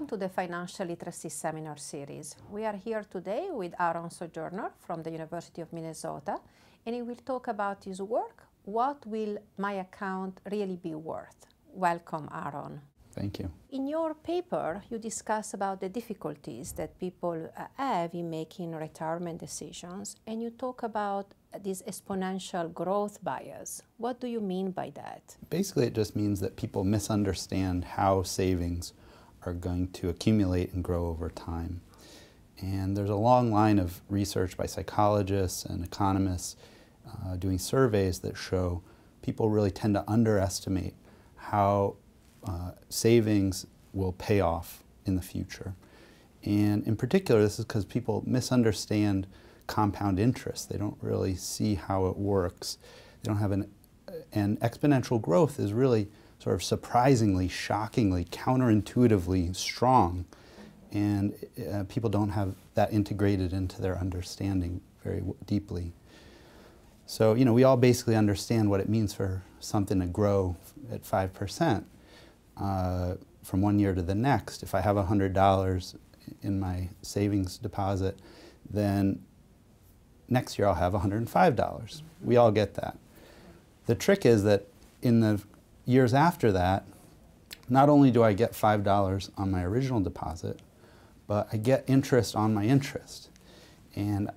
Welcome to the Financial Literacy Seminar Series. We are here today with Sojourner from the University of Minnesota, and he will talk about his work, What Will My Account Really Be Worth? Welcome, Aaron. Thank you. In your paper, you discuss about the difficulties that people have in making retirement decisions, and you talk about this exponential growth bias. What do you mean by that? Basically, it just means that people misunderstand how savings are going to accumulate and grow over time. And there's a long line of research by psychologists and economists doing surveys that show people really tend to underestimate how savings will pay off in the future. And in particular, this is because people misunderstand compound interest. They don't really see how it works. They don't have and exponential growth is really sort of surprisingly, shockingly, counterintuitively strong. And people don't have that integrated into their understanding very deeply. So, you know, we all basically understand what it means for something to grow at 5%. From one year to the next. If I have $100 in my savings deposit, then next year I'll have $105. We all get that. The trick is that in the years after that, not only do I get $5 on my original deposit, but I get interest on my interest. And,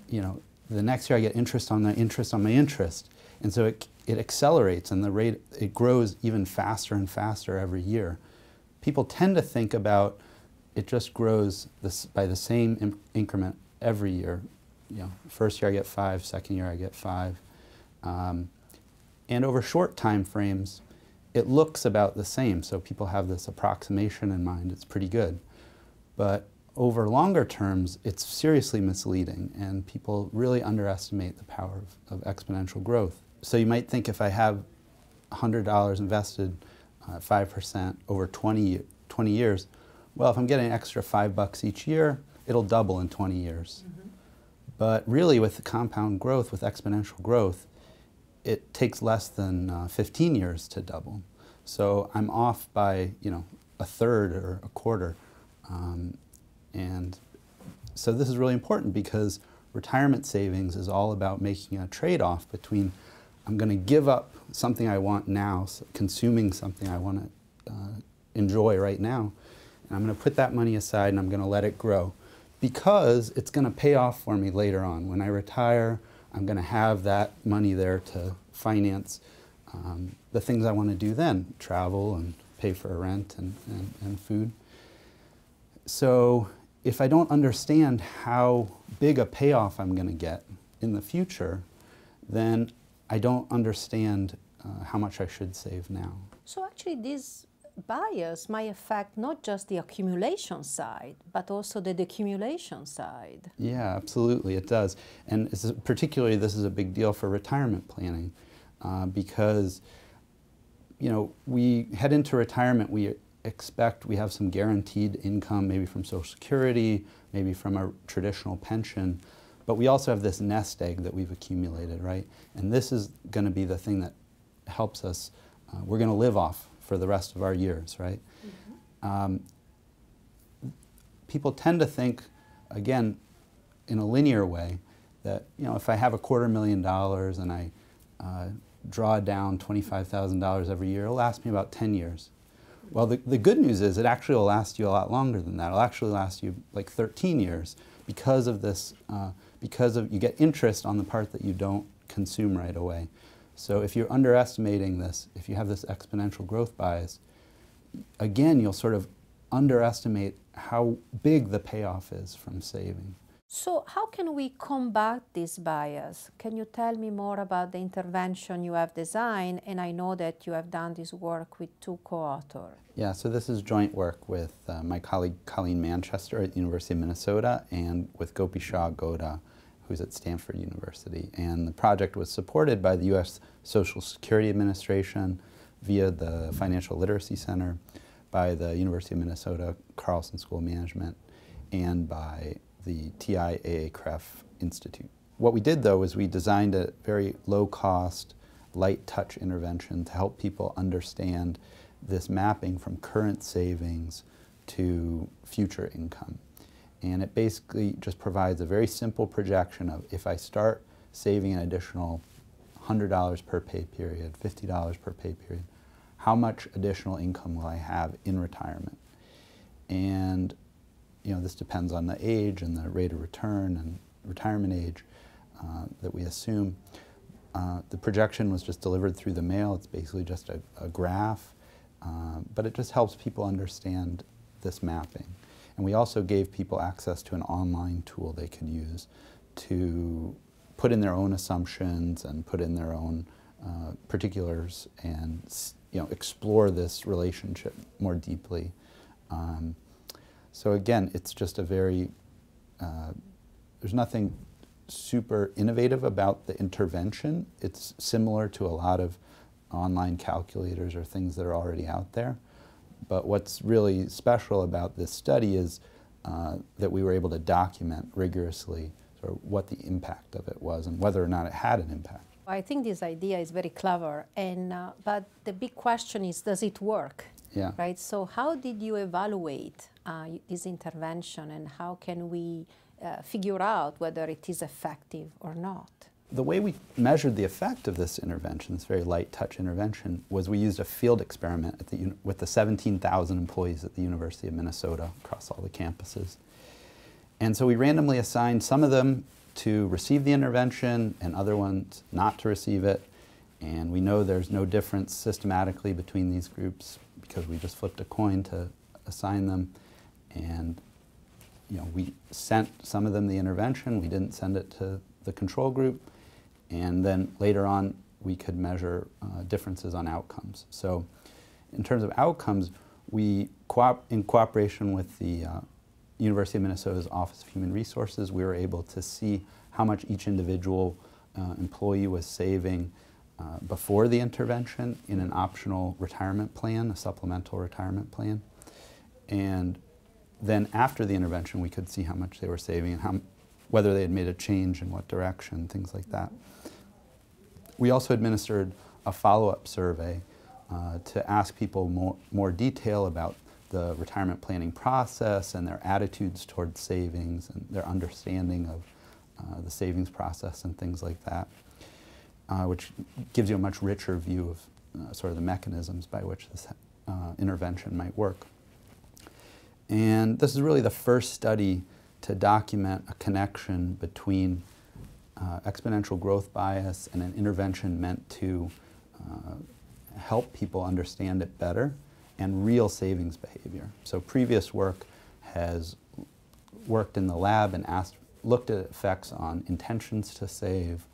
you know, the next year I get interest on my interest on my interest. And so it accelerates, and the rate, it grows even faster and faster every year. People tend to think about it just grows by the same increment every year. You know, first year I get 5, second year I get 5. And over short time frames, it looks about the same. So people have this approximation in mind. It's pretty good. But over longer terms, it's seriously misleading, and people really underestimate the power of exponential growth. So you might think if I have $100 invested 5% over 20 years, well, if I'm getting an extra $5 each year, it'll double in 20 years. Mm-hmm. But really with the compound growth, with exponential growth, it takes less than 15 years to double. So I'm off by, you know, a third or a quarter. And so this is really important because retirement savings is all about making a trade-off between I'm going to give up something I want now, so consuming something I want to enjoy right now, and I'm going to put that money aside and I'm going to let it grow because it's going to pay off for me later on. When I retire, I'm going to have that money there to finance the things I want to do then, travel and pay for rent and food. So if I don't understand how big a payoff I'm going to get in the future, then I don't understand how much I should save now. So actually this bias might affect not just the accumulation side, but also the decumulation side. Yeah, absolutely, it does. And particularly this is a big deal for retirement planning because, you know, we head into retirement, we expect we have some guaranteed income, maybe from Social Security, maybe from a traditional pension. But we also have this nest egg that we've accumulated, right? And this is going to be the thing that helps us. We're going to live off for the rest of our years, right? Mm-hmm. People tend to think, again, in a linear way, that, you know, if I have $250,000 and I draw down $25,000 every year, it'll last me about 10 years. Well, the good news is it actually will last you a lot longer than that. It'll actually last you like 13 years because of this. Because you get interest on the part that you don't consume right away. So if you're underestimating this, if you have this exponential growth bias, again, you'll sort of underestimate how big the payoff is from saving. So how can we combat this bias? Can you tell me more about the intervention you have designed? And I know that you have done this work with 2 co-authors. Yeah, so this is joint work with my colleague Colleen Manchester at the University of Minnesota and with Gopi Shah Goda, who's at Stanford University. And the project was supported by the U.S. Social Security Administration via the Financial Literacy Center, by the University of Minnesota Carlson School of Management, and by the TIAA-CREF Institute. What we did, though, is we designed a very low-cost, light-touch intervention to help people understand this mapping from current savings to future income. And it basically just provides a very simple projection of if I start saving an additional $100 per pay period, $50 per pay period, how much additional income will I have in retirement? And this depends on the age and the rate of return and retirement age that we assume. The projection was just delivered through the mail. It's basically just a graph, but it just helps people understand this mapping. And we also gave people access to an online tool they could use to put in their own assumptions and put in their own particulars and explore this relationship more deeply. So again, it's just a very, there's nothing super innovative about the intervention. It's similar to a lot of online calculators or things that are already out there. But what's really special about this study is that we were able to document rigorously sort of what the impact of it was and whether or not it had an impact. I think this idea is very clever, and but the big question is, does it work? Yeah. Right. So how did you evaluate this intervention, and how can we figure out whether it is effective or not? The way we measured the effect of this intervention, this very light touch intervention, was we used a field experiment with the 17,000 employees at the University of Minnesota across all the campuses. And so we randomly assigned some of them to receive the intervention and other ones not to receive it. And we know there's no difference systematically between these groups because we just flipped a coin to assign them. And we sent some of them the intervention. We didn't send it to the control group. And then later on, we could measure differences on outcomes. So in terms of outcomes, we, in cooperation with the University of Minnesota's Office of Human Resources, we were able to see how much each individual employee was saving before the intervention in an optional retirement plan, a supplemental retirement plan. And then after the intervention, we could see how much they were saving and whether they had made a change in what direction, things like that. We also administered a follow-up survey to ask people more detail about the retirement planning process and their attitudes towards savings and their understanding of the savings process and things like that, which gives you a much richer view of sort of the mechanisms by which this intervention might work. And this is really the first study to document a connection between exponential growth bias and an intervention meant to help people understand it better and real savings behavior. So previous work has worked in the lab and looked at effects on intentions to save,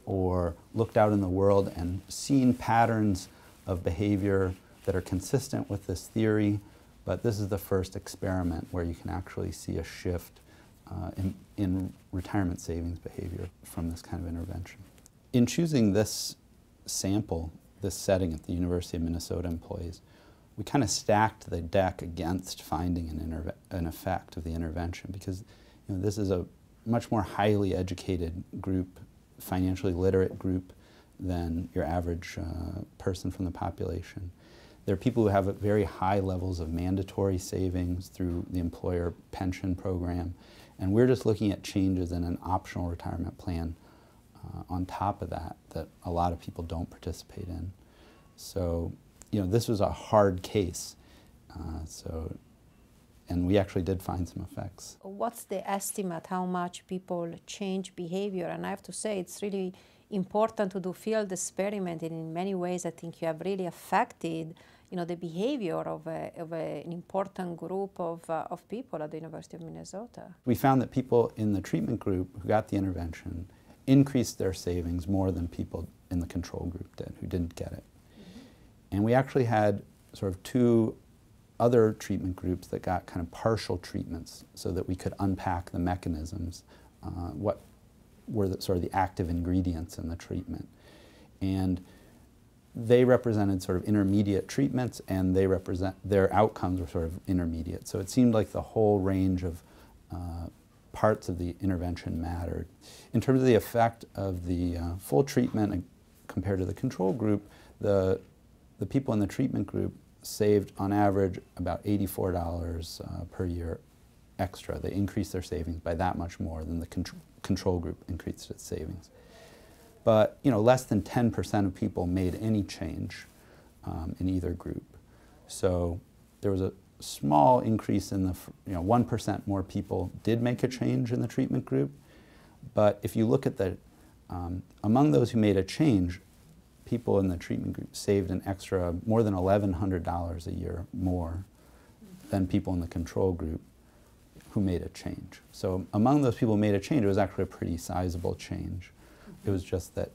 or looked out in the world and seen patterns of behavior that are consistent with this theory, but this is the first experiment where you can actually see a shift in retirement savings behavior from this kind of intervention. In choosing this sample, this setting at the University of Minnesota employees, we kind of stacked the deck against finding an effect of the intervention because this is a much more highly educated group, financially literate group than your average person from the population. There are people who have very high levels of mandatory savings through the employer pension program, and we're just looking at changes in an optional retirement plan on top of that a lot of people don't participate in. So, this was a hard case. And we actually did find some effects. What's the estimate how much people change behavior? And I have to say, it's really important to do field experiment, and in many ways I think you have really affected the behavior of an important group of people at the University of Minnesota. We found that people in the treatment group who got the intervention increased their savings more than people in the control group did who didn't get it. Mm-hmm. And we actually had sort of two other treatment groups that got kind of partial treatments so that we could unpack the mechanisms, what were sort of the active ingredients in the treatment. And they represented sort of intermediate treatments, and their outcomes were sort of intermediate. So it seemed like the whole range of parts of the intervention mattered. In terms of the effect of the full treatment compared to the control group, the people in the treatment group saved on average about $84 per year extra. They increased their savings by that much more than the control group increased its savings. But less than 10% of people made any change in either group. So there was a small increase in the 1% more people did make a change in the treatment group. But if you look at the among those who made a change, people in the treatment group saved an extra more than $1,100 a year more than people in the control group who made a change. So among those people who made a change, it was actually a pretty sizable change. It was just that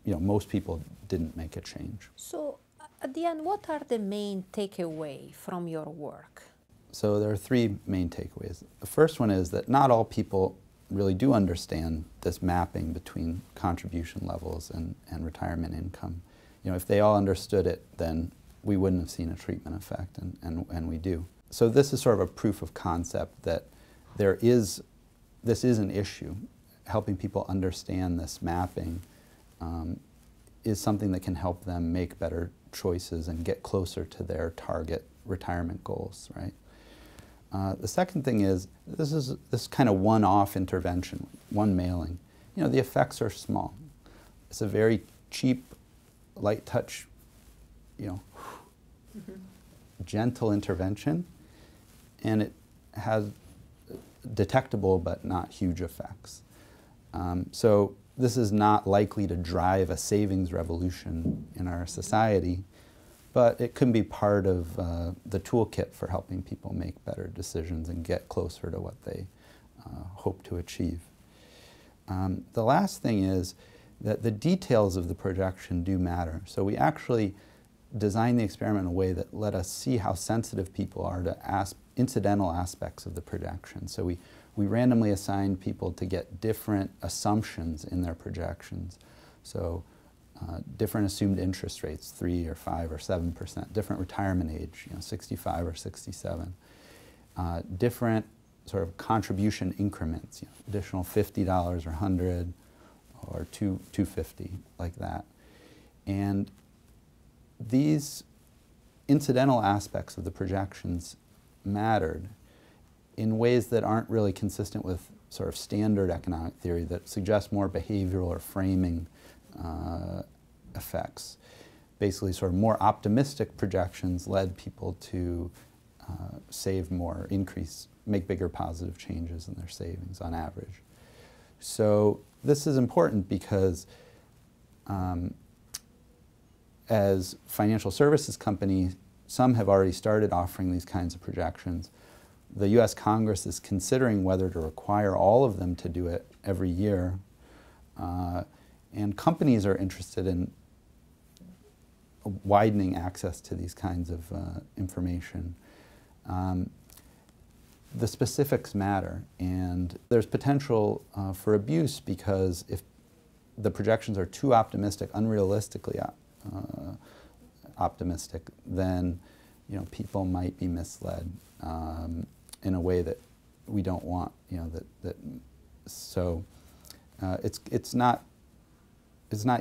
most people didn't make a change. So at the end, what are the main takeaways from your work? So there are three main takeaways. The first one is that not all people really do understand this mapping between contribution levels and retirement income. If they all understood it, then we wouldn't have seen a treatment effect, and we do. So this is sort of a proof of concept that this is an issue. Helping people understand this mapping is something that can help them make better choices and get closer to their target retirement goals, right? The second thing is this kind of one-off intervention, one mailing. The effects are small. It's a very cheap, light touch, gentle intervention, and it has detectable but not huge effects. So this is not likely to drive a savings revolution in our society, but it can be part of the toolkit for helping people make better decisions and get closer to what they hope to achieve. The last thing is that the details of the projection do matter. So we actually designed the experiment in a way that let us see how sensitive people are to incidental aspects of the projection. So we randomly assigned people to get different assumptions in their projections. So different assumed interest rates, 3 or 5 or 7%, different retirement age, 65 or 67, different sort of contribution increments, additional $50 or $100 or $250, like that. And these incidental aspects of the projections mattered in ways that aren't really consistent with sort of standard economic theory that suggests more behavioral or framing effects. Basically, sort of more optimistic projections led people to save more, make bigger positive changes in their savings on average. So this is important because as financial services companies, some have already started offering these kinds of projections. The U.S. Congress is considering whether to require all of them to do it every year. And companies are interested in widening access to these kinds of information. The specifics matter, and there's potential for abuse because if the projections are too optimistic, unrealistically optimistic, then people might be misled in a way that we don't want. So it's not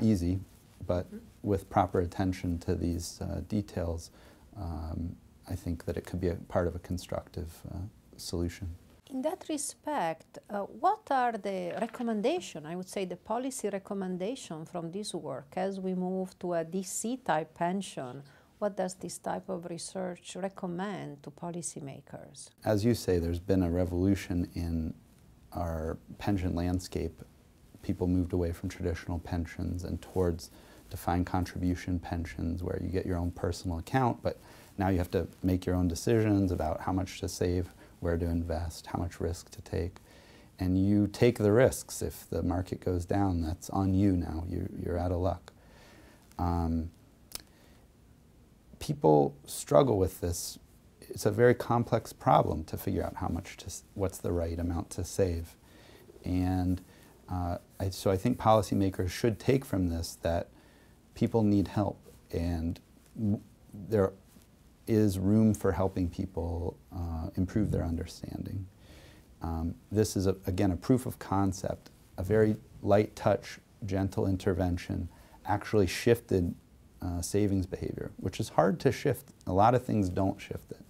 easy, but with proper attention to these details, I think that it could be a part of a constructive solution. In that respect, what are the recommendations, I would say the policy recommendation from this work as we move to a DC type pension? What does this type of research recommend to policymakers? As you say, there's been a revolution in our pension landscape. People moved away from traditional pensions and towards defined contribution pensions where you get your own personal account, but now you have to make your own decisions about how much to save, where to invest, how much risk to take. And you take the risks. If the market goes down, that's on you now. You're out of luck. People struggle with this. It's a very complex problem to figure out what's the right amount to save. And so I think policymakers should take from this that people need help, and there is room for helping people improve their understanding. This is, again, a proof of concept. A very light touch, gentle intervention actually shifted savings behavior, which is hard to shift. A lot of things don't shift it.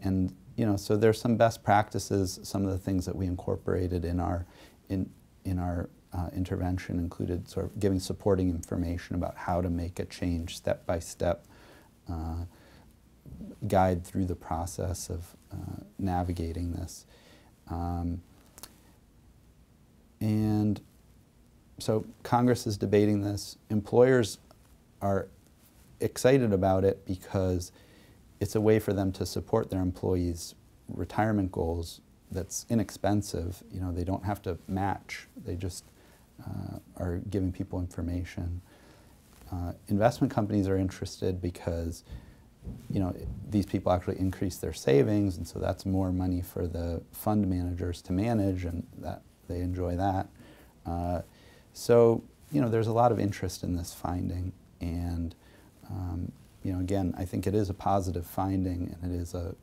And so there's some best practices. Some of the things that we incorporated in our intervention included sort of giving supporting information about how to make a change, step-by-step guide through the process of navigating this. And so Congress is debating this. Employers are excited about it because it's a way for them to support their employees' retirement goals that's inexpensive. They don't have to match. They just are giving people information. Investment companies are interested because these people actually increase their savings, and so that's more money for the fund managers to manage, and that they enjoy that. So there's a lot of interest in this finding, and again, I think it is a positive finding, and it is a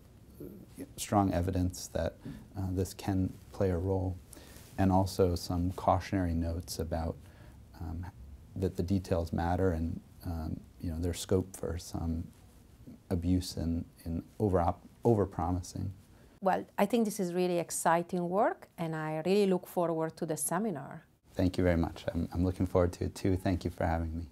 strong evidence that this can play a role, and also some cautionary notes about that the details matter, and there's scope for some abuse and over-promising. Well, I think this is really exciting work, and I really look forward to the seminar. Thank you very much. I'm looking forward to it too. Thank you for having me.